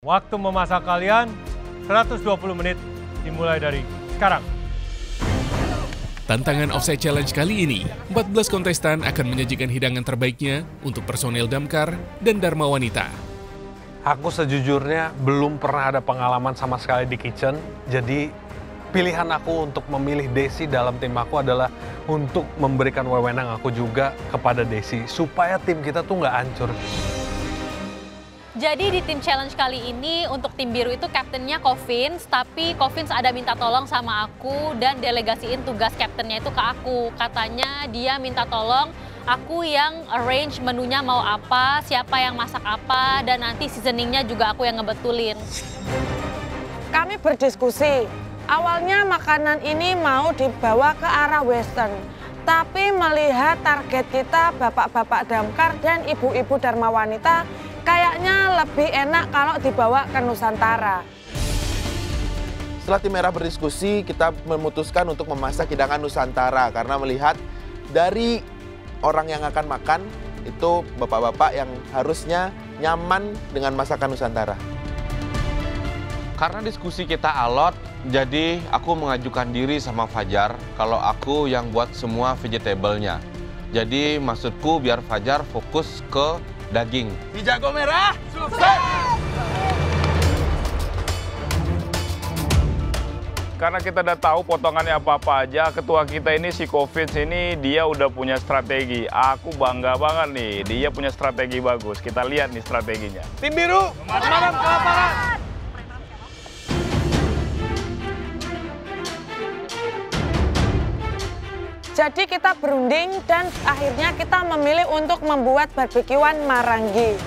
Waktu memasak kalian 120 menit dimulai dari sekarang. Tantangan Offside Challenge kali ini, 14 kontestan akan menyajikan hidangan terbaiknya untuk personel Damkar dan Dharma Wanita. Aku sejujurnya belum pernah ada pengalaman sama sekali di kitchen, jadi pilihan aku untuk memilih Desi dalam tim aku adalah untuk memberikan wewenang aku juga kepada Desi, supaya tim kita tuh nggak hancur. Jadi di tim challenge kali ini untuk tim biru itu kaptennya Kovins, tapi Kovins ada minta tolong sama aku dan delegasiin tugas kaptennya itu ke aku. Katanya dia minta tolong aku yang arrange menunya mau apa, siapa yang masak apa, dan nanti seasoningnya juga aku yang ngebetulin. Kami berdiskusi, awalnya makanan ini mau dibawa ke arah western. Tapi melihat target kita bapak-bapak Damkar dan ibu-ibu Dharma Wanita, kayaknya lebih enak kalau dibawa ke Nusantara. Setelah tim merah berdiskusi, kita memutuskan untuk memasak hidangan Nusantara karena melihat dari orang yang akan makan itu bapak-bapak yang harusnya nyaman dengan masakan Nusantara. Karena diskusi kita alot, jadi aku mengajukan diri sama Fajar kalau aku yang buat semua vegetable-nya. Jadi maksudku biar Fajar fokus ke daging. Di jago merah, sukses! Karena kita udah tahu potongannya apa-apa aja, ketua kita ini si Kovins ini dia udah punya strategi. Aku bangga banget nih, dia punya strategi bagus. Kita lihat nih strateginya. Tim biru, pemadam kelaparan. Jadi kita berunding dan akhirnya kita memilih untuk membuat barbekyuan Marangi.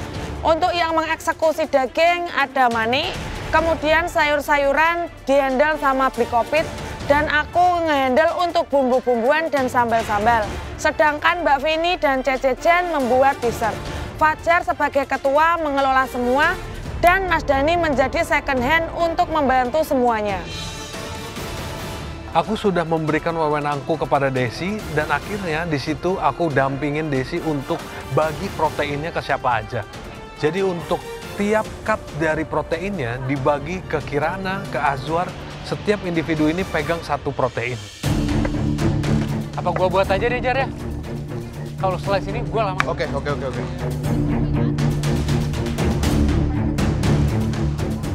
Untuk yang mengeksekusi daging ada Mani, kemudian sayur-sayuran dihandle sama Blikopit, dan aku ngehandle untuk bumbu-bumbuan dan sambal-sambal. Sedangkan Mbak Vini dan Cece Jen membuat dessert. Fajar sebagai ketua mengelola semua, dan Mas Dani menjadi second hand untuk membantu semuanya. Aku sudah memberikan wewenangku kepada Desi dan akhirnya di situ aku dampingin Desi untuk bagi proteinnya ke siapa aja. Jadi untuk tiap cup dari proteinnya dibagi ke Kirana, ke Azwar, setiap individu ini pegang satu protein. Apa gua buat aja deh, Jar ya? Kalau slice ini gua lama. Oke.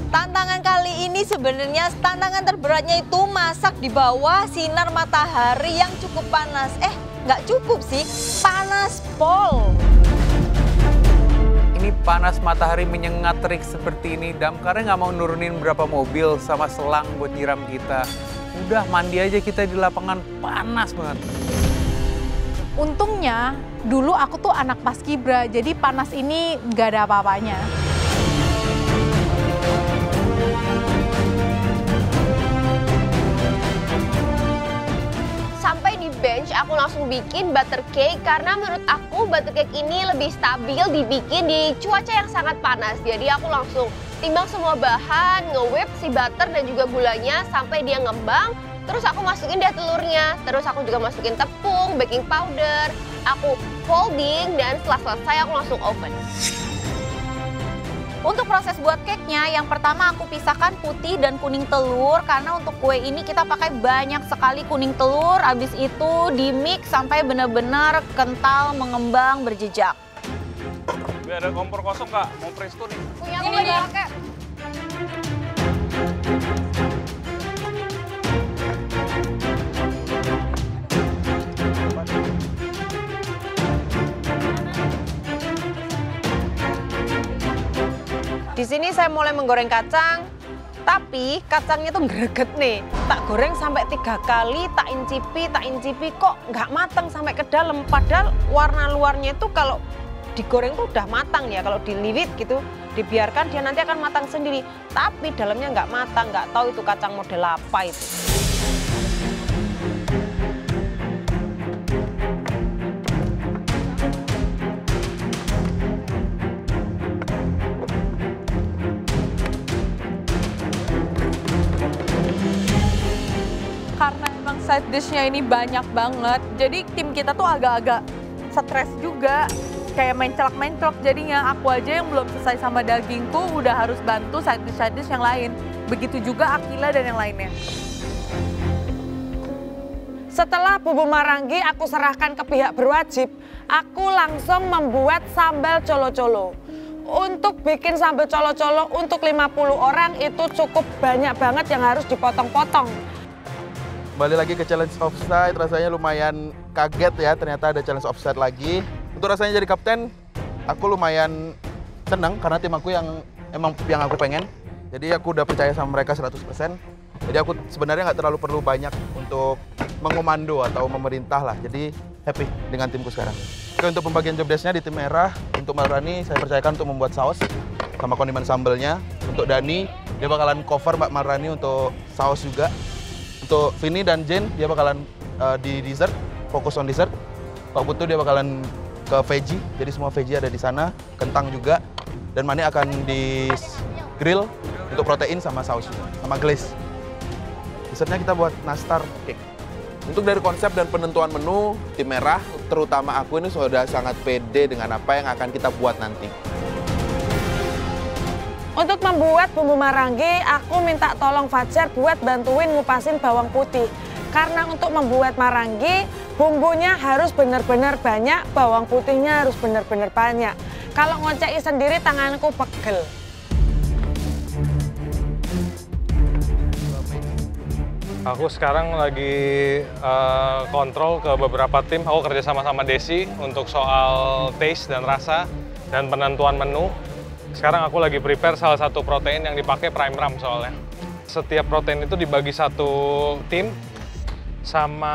Tantangan kali ini sebenarnya tantangan terberatnya itu masak di bawah sinar matahari yang cukup panas. Nggak cukup sih, panas pol. Ini panas matahari menyengat terik seperti ini, Damkarnya nggak mau nurunin berapa mobil sama selang buat nyiram kita. Udah mandi aja kita di lapangan, panas banget. Untungnya dulu aku tuh anak paskibra, jadi panas ini nggak ada apa-apanya. Sampai di bench aku langsung bikin butter cake karena menurut aku butter cake ini lebih stabil dibikin di cuaca yang sangat panas. Jadi aku langsung timbang semua bahan, nge-whip si butter dan juga gulanya sampai dia ngembang. Terus aku masukin deh telurnya, terus aku juga masukin tepung, baking powder, aku folding dan setelah selesai aku langsung oven. Untuk proses buat cake-nya, yang pertama aku pisahkan putih dan kuning telur karena untuk kue ini kita pakai banyak sekali kuning telur. Habis itu di-mix sampai benar-benar kental, mengembang, berjejak. Biar ada kompor kosong Kak, mau presto nih. Punya aku lagi pakai. Di sini saya mulai menggoreng kacang, tapi kacangnya tuh greget nih. Tak goreng sampai 3 kali, tak incipi, kok nggak matang sampai ke dalam. Padahal warna luarnya itu kalau digoreng tuh udah matang ya. Kalau dililit gitu, dibiarkan dia nanti akan matang sendiri. Tapi dalamnya nggak matang, nggak tahu itu kacang model apa itu. Karena emang side dish-nya ini banyak banget, jadi tim kita tuh agak-agak stres juga. kayak mencelak-mencelok. Jadinya aku aja yang belum selesai sama dagingku udah harus bantu side dish yang lain. Begitu juga Akila dan yang lainnya. Setelah bumbu marangi aku serahkan ke pihak berwajib, aku langsung membuat sambal colo-colo. Untuk bikin sambal colo-colo untuk 50 orang itu cukup banyak banget yang harus dipotong-potong. Kembali lagi ke challenge offside, rasanya lumayan kaget ya, ternyata ada challenge offside lagi. Untuk rasanya jadi kapten, aku lumayan senang karena tim aku yang aku pengen. Jadi aku udah percaya sama mereka 100%. Jadi aku sebenarnya nggak terlalu perlu banyak untuk mengomando atau memerintah lah. Jadi happy dengan timku sekarang. Oke, untuk pembagian job desk-nya di tim merah, untuk Marani saya percayakan untuk membuat saus sama kondimen sambelnya. Untuk Dani, dia bakalan cover Mbak Marani untuk saus juga. Untuk Vini dan Jane, dia bakalan di dessert, fokus on dessert. Pak Putu dia bakalan ke veggie, jadi semua veggie ada di sana. Kentang juga. Dan Mani akan di grill untuk protein sama saus, sama glaze. Dessertnya kita buat nastar cake. Untuk dari konsep dan penentuan menu, tim merah, terutama aku ini sudah sangat pede dengan apa yang akan kita buat nanti. Untuk membuat bumbu marangi, aku minta tolong Fajar buat bantuin ngupasin bawang putih. Karena untuk membuat marangi, bumbunya harus benar-benar banyak, bawang putihnya harus benar-benar banyak. Kalau ngoceki sendiri tanganku pegel. Aku sekarang lagi kontrol ke beberapa tim. Aku kerja sama Desi untuk soal taste dan rasa dan penentuan menu. Sekarang aku lagi prepare salah satu protein yang dipakai prime rub soalnya. Setiap protein itu dibagi satu tim sama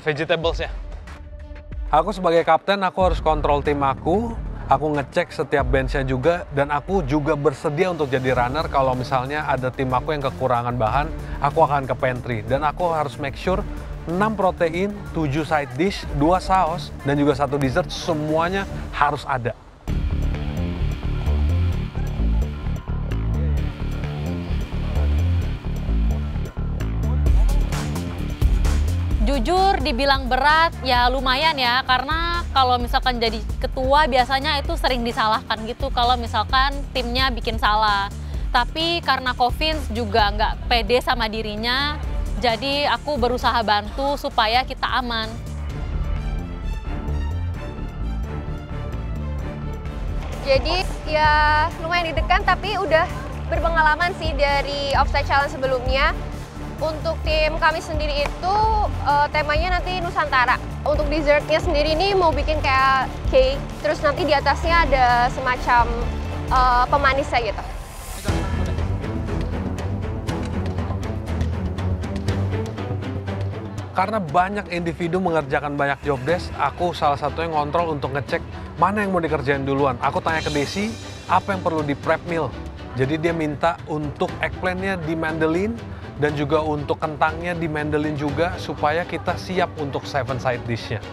vegetables-nya. Aku sebagai kapten, aku harus kontrol tim aku ngecek setiap bench-nya juga, dan aku juga bersedia untuk jadi runner kalau misalnya ada tim aku yang kekurangan bahan, aku akan ke pantry. Dan aku harus make sure 6 protein, 7 side dish, 2 saus, dan juga 1 dessert, semuanya harus ada. Jujur dibilang berat, ya lumayan ya, karena kalau misalkan jadi ketua biasanya itu sering disalahkan gitu kalau misalkan timnya bikin salah. Tapi karena Kovins juga nggak pede sama dirinya, jadi aku berusaha bantu supaya kita aman. Jadi ya lumayan deg-degan tapi udah berpengalaman sih dari offside challenge sebelumnya. Untuk tim kami sendiri itu temanya nanti Nusantara. Untuk dessertnya sendiri ini mau bikin kayak cake, terus nanti di atasnya ada semacam pemanisnya gitu. Karena banyak individu mengerjakan banyak job desk, aku salah satunya ngontrol untuk ngecek mana yang mau dikerjain duluan. Aku tanya ke Desi, apa yang perlu di prep meal. Jadi dia minta untuk eggplant-nya di mandelin, dan juga untuk kentangnya di mandelin juga, supaya kita siap untuk 7 side dish-nya.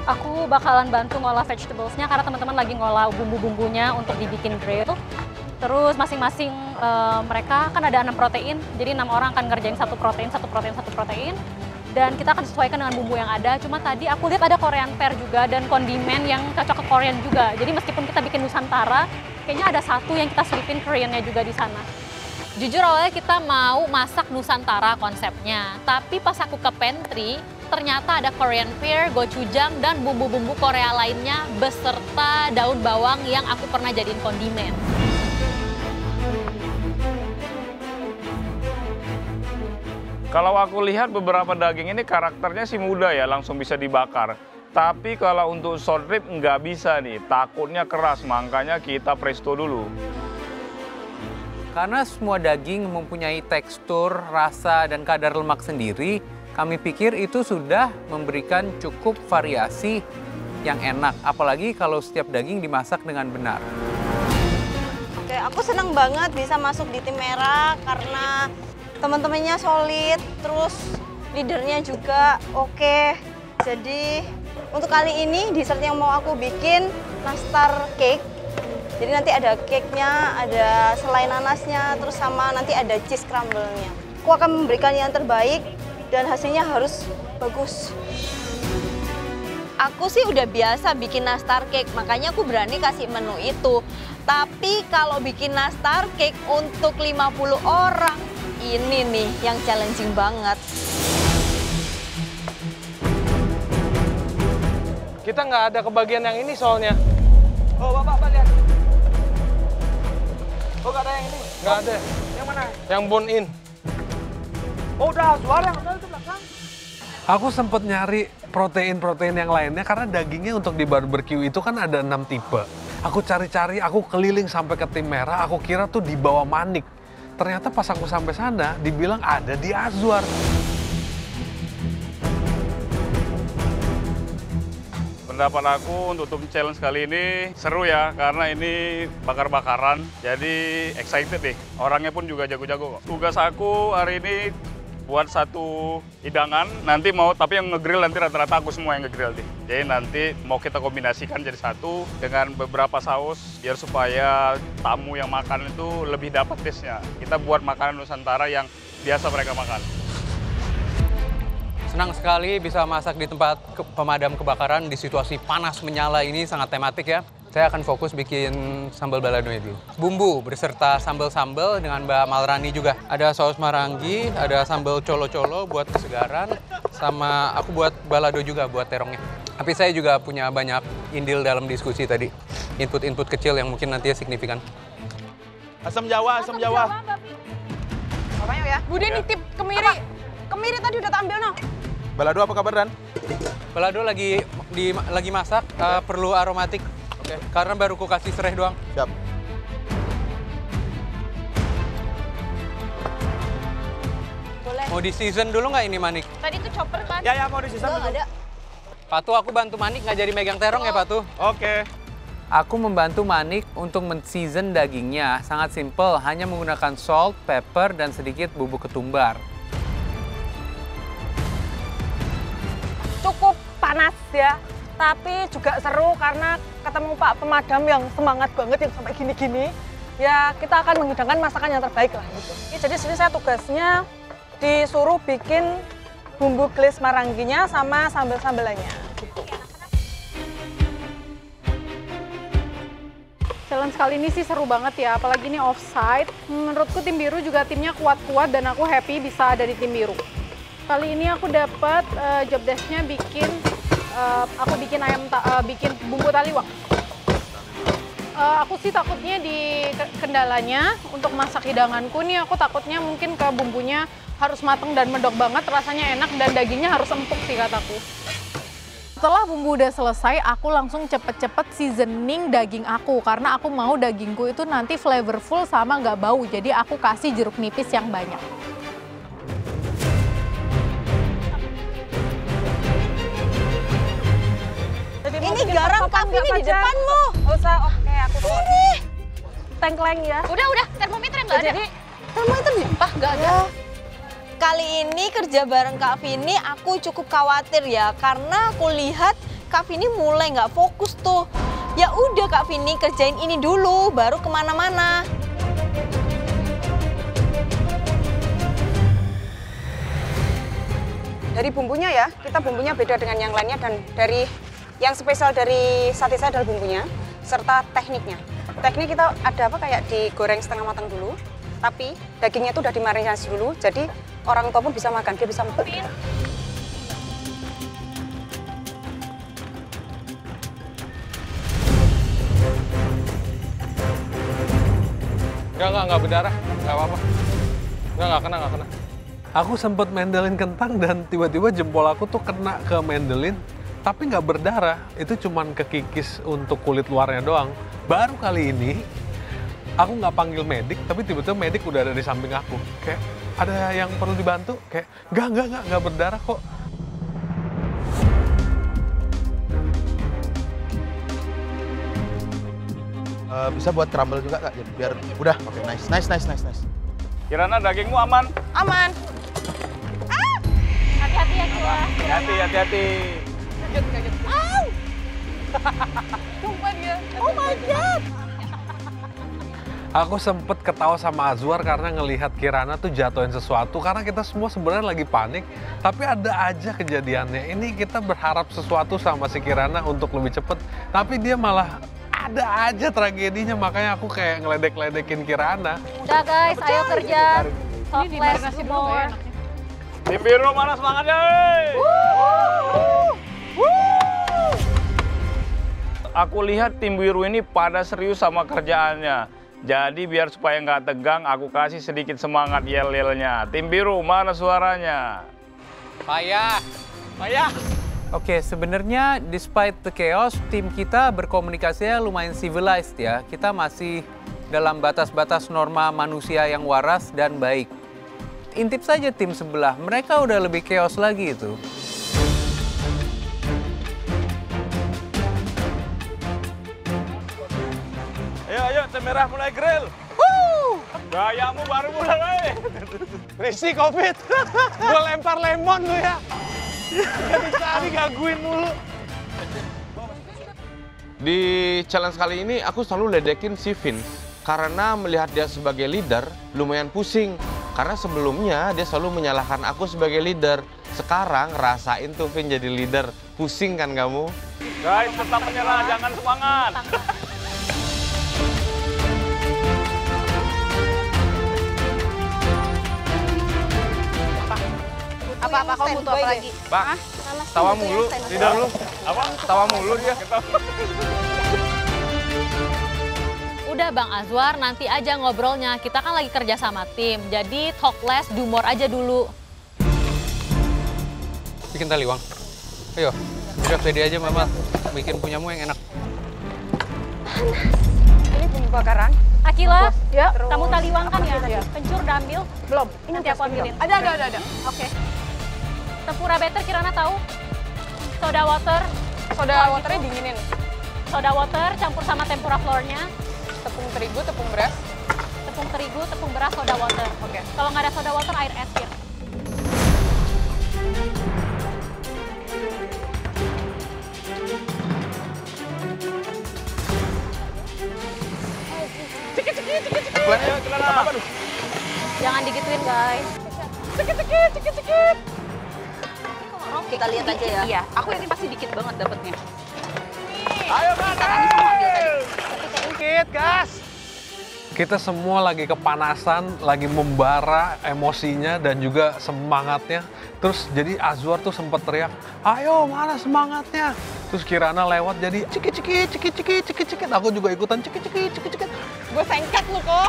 Aku bakalan bantu ngolah vegetables-nya karena teman-teman lagi ngolah bumbu-bumbunya untuk dibikin grill. Terus masing-masing mereka kan ada 6 protein, jadi 6 orang akan ngerjain satu protein. Dan kita akan sesuaikan dengan bumbu yang ada. Cuma tadi aku lihat ada Korean pear juga dan kondimen yang cocok ke Korean juga. Jadi meskipun kita bikin Nusantara, kayaknya ada satu yang kita selipin Koreannya juga di sana. Jujur awalnya kita mau masak Nusantara konsepnya. Tapi pas aku ke pantry, ternyata ada Korean pear, gochujang, dan bumbu-bumbu Korea lainnya beserta daun bawang yang aku pernah jadiin kondimen. Kalau aku lihat beberapa daging ini karakternya sih muda ya, langsung bisa dibakar. Tapi kalau untuk short rib nggak bisa nih, takutnya keras, makanya kita presto dulu. Karena semua daging mempunyai tekstur, rasa, dan kadar lemak sendiri, kami pikir itu sudah memberikan cukup variasi yang enak. Apalagi kalau setiap daging dimasak dengan benar. Oke, aku senang banget bisa masuk di tim merah karena teman-temannya solid, terus leadernya juga oke. Jadi untuk kali ini dessert yang mau aku bikin nastar cake. Jadi nanti ada cake-nya, ada selai nanasnya, terus sama nanti ada cheese crumble-nya. Aku akan memberikan yang terbaik dan hasilnya harus bagus. Aku sih udah biasa bikin nastar cake, makanya aku berani kasih menu itu. Tapi kalau bikin nastar cake untuk 50 orang, ini nih yang challenging banget. Kita nggak ada kebagian yang ini soalnya. Oh, Bapak lihat. Oh, nggak ada yang ini? Nggak ada. Yang mana? Yang bone in. Oh, udah suara yang itu belakang. Aku sempet nyari protein-protein yang lainnya karena dagingnya untuk di barbecue itu kan ada 6 tipe. Aku cari-cari, aku keliling sampai ke Tim Merah, aku kira tuh di bawah Manik. Ternyata pas aku sampai sana, dibilang ada di Azwar. Pendapat aku untuk challenge kali ini seru ya, karena ini bakar-bakaran, jadi excited deh. Orangnya pun juga jago-jago kok. Tugas aku hari ini buat satu hidangan, nanti mau, tapi yang nge-grill nanti rata-rata aku semua yang nge-grill deh. Jadi nanti mau kita kombinasikan jadi satu dengan beberapa saus, biar supaya tamu yang makan itu lebih dapat taste-nya. Kita buat makanan Nusantara yang biasa mereka makan. Senang sekali bisa masak di tempat pemadam kebakaran di situasi panas menyala ini, sangat tematik ya. Saya akan fokus bikin sambal baladonya dulu. Bumbu beserta sambal-sambal dengan Mbak Malrani juga. Ada saus marangi, ada sambal colo-colo buat kesegaran, sama aku buat balado juga buat terongnya. Tapi saya juga punya banyak indil dalam diskusi tadi. Input-input kecil yang mungkin nantinya signifikan. Asam Jawa, asam Jawa. Bapaknya ya. Bude nitip kemiri. Kemiri tadi udah tak ambil, no? Balado apa kabar, Dan? Balado lagi masak, perlu aromatik. Oke. Karena baru ku kasih serai doang. Siap. Boleh. Mau di season dulu nggak ini Manik? Tadi tuh chopper kan? Ya, mau di season dulu. Ada. Patu, aku bantu Manik nggak jadi megang terong ya, Patu? Oke. Aku membantu Manik untuk men-season dagingnya. Sangat simple, hanya menggunakan salt, pepper, dan sedikit bubuk ketumbar. Cukup panas ya, tapi juga seru karena ketemu Pak Pemadam yang semangat banget, yang sampai gini-gini. Ya kita akan menghidangkan masakan yang terbaik lah gitu. Jadi sini saya tugasnya disuruh bikin bumbu glaze maranginya sama sambal-sambalannya gitu. Challenge kali ini sih seru banget ya, apalagi ini offside. Menurutku tim biru juga timnya kuat-kuat dan aku happy bisa ada di tim biru. Kali ini aku dapat job desk-nya bikin bikin bumbu taliwang. Aku sih takutnya di kendalanya untuk masak hidanganku nih, aku takutnya mungkin ke bumbunya harus mateng dan medok banget, rasanya enak dan dagingnya harus empuk sih kataku. Setelah bumbu udah selesai, aku langsung cepet-cepet seasoning daging aku karena aku mau dagingku itu nanti flavorful sama nggak bau, jadi aku kasih jeruk nipis yang banyak. Ini garam Kak Vini di depanmu. Usah, oke aku ini. Tengkleng ya. Udah, termometer nggak ada. Jadi, termometer nggak ada. Kali ini kerja bareng Kak Vini, aku cukup khawatir ya, karena aku lihat Kak Vini mulai nggak fokus tuh. Ya udah Kak Vini kerjain ini dulu, baru kemana-mana. Dari bumbunya ya, kita bumbunya beda dengan yang lainnya dan dari yang spesial dari sate saya adalah bumbunya serta tekniknya. Teknik kita ada apa kayak digoreng setengah matang dulu, tapi dagingnya itu udah dimarinasi dulu, jadi orang tua pun bisa makan, dia bisa empuk. Enggak berdarah, nggak apa-apa. Nggak kena. Aku sempat mendelin kentang dan tiba-tiba jempol aku tuh kena ke mendelin, tapi nggak berdarah. Itu cuman kekikis untuk kulit luarnya doang. Baru kali ini, aku nggak panggil medik, tapi tiba-tiba medik udah ada di samping aku. Kayak, ada yang perlu dibantu? Kayak, nggak berdarah kok. Bisa buat crumble juga Kak, biar udah. Oke, nice. Kirana dagingmu aman? Aman. Hati-hati ya, Kila. Hati-hati. Kaget. Sumpah dia. Oh my God. Aku sempet ketawa sama Azwar karena ngelihat Kirana tuh jatuhin sesuatu. Karena kita semua sebenarnya lagi panik, tapi ada aja kejadiannya. Ini kita berharap sesuatu sama si Kirana untuk lebih cepet, tapi dia malah ada aja tragedinya. Makanya aku kayak ngeledek-ledekin Kirana. Udah guys, ayo kerja. Toples humor. Tim biru mana semangatnya? Aku lihat tim biru ini pada serius sama kerjaannya. Jadi biar supaya nggak tegang, aku kasih sedikit semangat yel-yelnya. Tim biru, mana suaranya? Payah. Payah. Oke, sebenarnya despite the chaos, tim kita berkomunikasinya lumayan civilized ya. Kita masih dalam batas-batas norma manusia yang waras dan baik. Intip saja tim sebelah, mereka udah lebih chaos lagi itu. Ayo, tim merah mulai grill. Gayamu baru mulai. Risi COVID. Gue lempar lemon lu ya. Gak bisa digangguin mulu. Di challenge kali ini aku selalu ledekin si Vince. Karena melihat dia sebagai leader, lumayan pusing. Karena sebelumnya dia selalu menyalahkan aku sebagai leader. Sekarang rasain tuh Vince jadi leader. Pusing kan kamu? Guys, tetap menyerah, jangan semangat. Apa kamu butuh apa lagi? Bang, tawa mulu, leader lu. Apa? Tawa mulu dia. Udah Bang Azwar, nanti aja ngobrolnya. Kita kan lagi kerja sama tim, jadi talk less, do more aja dulu. Bikin tali, Wang. Ayo, udah pede aja Mama. Bikin punyamu yang enak. Ini bumbu bakaran. Akila, Ya. kamu taliwang kan ya? Iya. Kencur udah ambil? Belum. Ini nanti aku ambilin. Ada. Oke. Tempura better Kirana tahu? Soda water. Soda waternya dinginin. Soda water campur sama tempura flournya. Tepung terigu, tepung beras. Tepung terigu, tepung beras, soda water. Oke. Kalau nggak ada soda water, air es pir. Jangan digituin guys. Cekit. Kita lihat aja ya. Iya, aku yakin pasti dikit banget dapetnya. Ayo, Sedikit, gas. Kita semua lagi kepanasan, lagi membara emosinya dan juga semangatnya. Terus jadi Azwar tuh sempat teriak, ayo mana semangatnya? Terus Kirana lewat jadi cikit. Aku juga ikutan cikit. Gue sengket lu kok.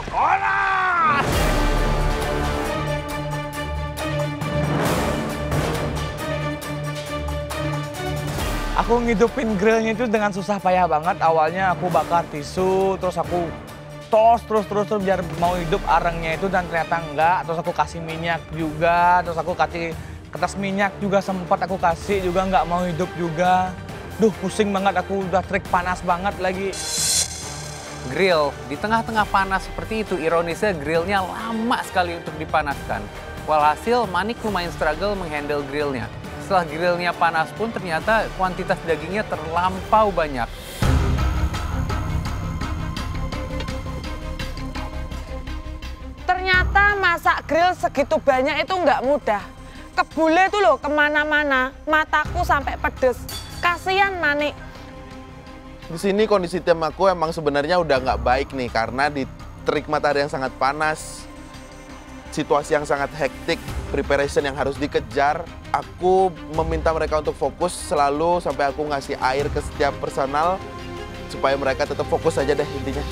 Aku ngidupin grillnya itu dengan susah payah banget. Awalnya aku bakar tisu, terus aku tos terus biar mau hidup arengnya itu, dan ternyata enggak. Terus aku kasih minyak juga, terus aku kasih kertas minyak juga, sempat aku kasih juga nggak mau hidup juga. Duh, pusing banget, aku udah trik panas banget lagi. Grill, di tengah-tengah panas seperti itu, ironisnya grillnya lama sekali untuk dipanaskan. Walhasil, Manik lumayan struggle menghandle grillnya. Setelah grillnya panas pun ternyata kuantitas dagingnya terlampau banyak. Ternyata masak grill segitu banyak itu nggak mudah. Kebule tuh loh kemana-mana, mataku sampai pedes. Kasian Manik. Di sini kondisi tim aku emang sebenarnya udah nggak baik nih, karena di terik matahari yang sangat panas, situasi yang sangat hektik, preparation yang harus dikejar. Aku meminta mereka untuk fokus selalu, sampai aku ngasih air ke setiap personal supaya mereka tetap fokus aja deh intinya.